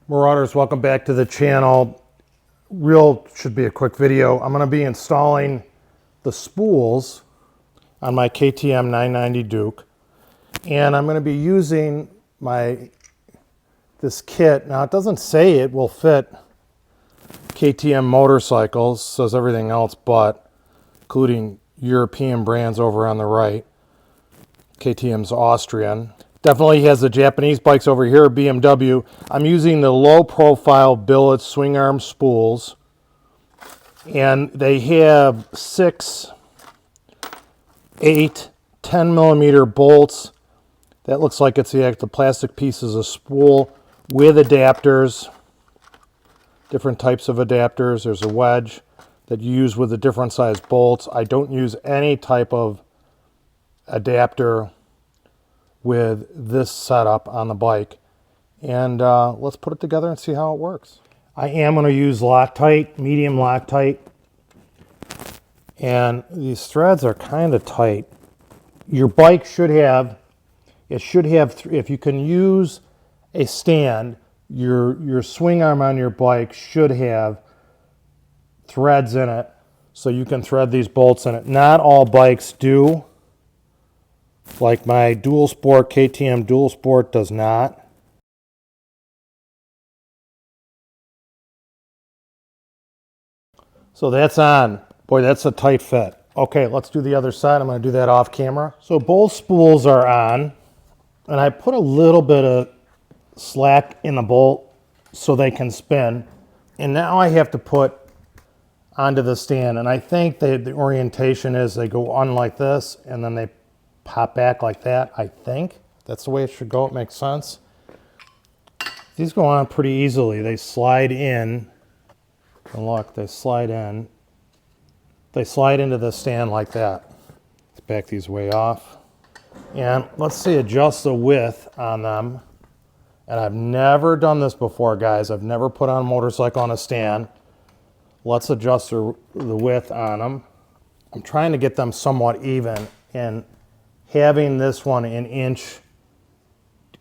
Marauders, welcome back to the channel. Should be a quick video. I'm going to be installing the spools on my KTM 990 Duke, and I'm going to be using this kit. Now it doesn't say it will fit KTM motorcycles, it says everything else but, including European brands over on the right. KTM's Austrian. Definitely has the Japanese bikes over here, BMW. I'm using the low profile billet swing arm spools, and they have 6, 8, 10 millimeter bolts. That looks like it's the plastic pieces of spool with adapters, different types of adapters. There's a wedge that you use with the different size bolts. I don't use any type of adapter with this setup on the bike, and let's put it together and see how it works. I am going to use Loctite, medium Loctite, and these threads are kind of tight. Your bike should have, if you can use a stand, your swing arm on your bike should have threads in it, so you can thread these bolts in it. Not all bikes do. Like my Dual Sport, KTM Dual Sport does not. So that's on. Boy, that's a tight fit. Okay, let's do the other side. I'm going to do that off camera. So both spools are on, and I put a little bit of slack in the bolt so they can spin. And now I have to put onto the stand, and I think the orientation is they go on like this, and then they pop back like that. I think that's the way it should go. It makes sense. These go on pretty easily. They slide in, and look, they slide in. They slide into the stand like that. Let's back these way off, and let's see, adjust the width on them. And I've never done this before, guys. I've never put on a motorcycle on a stand. Let's adjust the width on them. I'm trying to get them somewhat even, and having this one an inch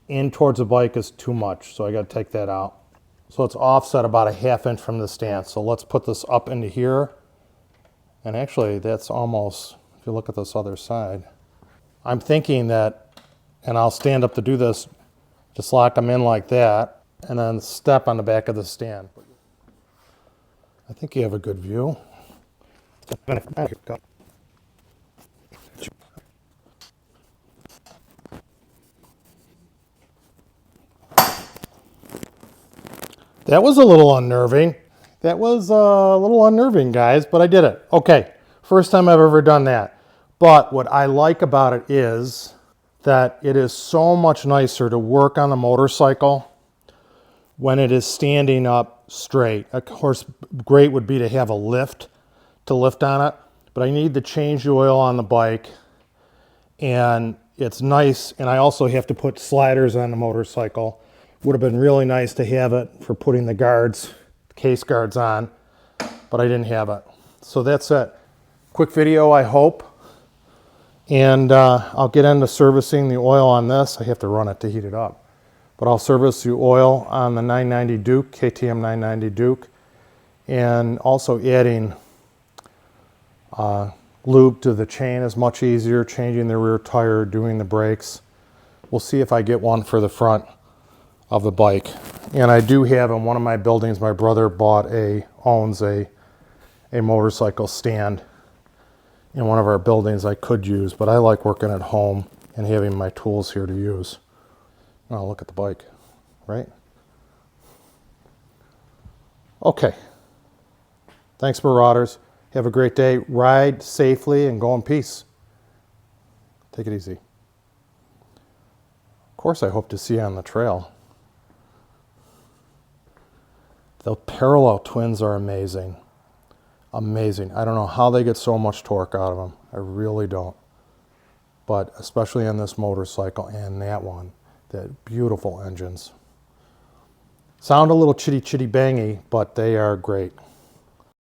in towards the bike is too much, so I got to take that out. So it's offset about a ½ inch from the stand. So let's put this up into here. And actually, that's almost, if you look at this other side, I'm thinking that, and I'll stand up to do this, just lock them in like that, and then step on the back of the stand. I think you have a good view. That was a little unnerving. That was a little unnerving, guys, but I did it. Okay, first time I've ever done that. But what I like about it is that it is so much nicer to work on a motorcycle when it is standing up straight. Of course, great would be to have a lift to lift on it, but I need to change the oil on the bike, and it's nice. And I also have to put sliders on the motorcycle. Would have been really nice to have it for putting the guards, case guards on, but I didn't have it. So that's it. Quick video, I hope. And I'll get into servicing the oil on this. I have to run it to heat it up. But I'll service the oil on the 990 Duke, KTM 990 Duke, and also adding lube to the chain is much easier, changing the rear tire, doing the brakes. We'll see if I get one for the front of the bike. And I do have in one of my buildings, my brother owns a motorcycle stand in one of our buildings I could use, but I like working at home and having my tools here to use. Oh, look at the bike, right? Okay. Thanks, Marauders. Have a great day. Ride safely and go in peace. Take it easy. Of course, I hope to see you on the trail. The parallel twins are amazing. Amazing. I don't know how they get so much torque out of them. I really don't. But especially on this motorcycle and that one, the beautiful engines. Sound a little chitty bangy, but they are great.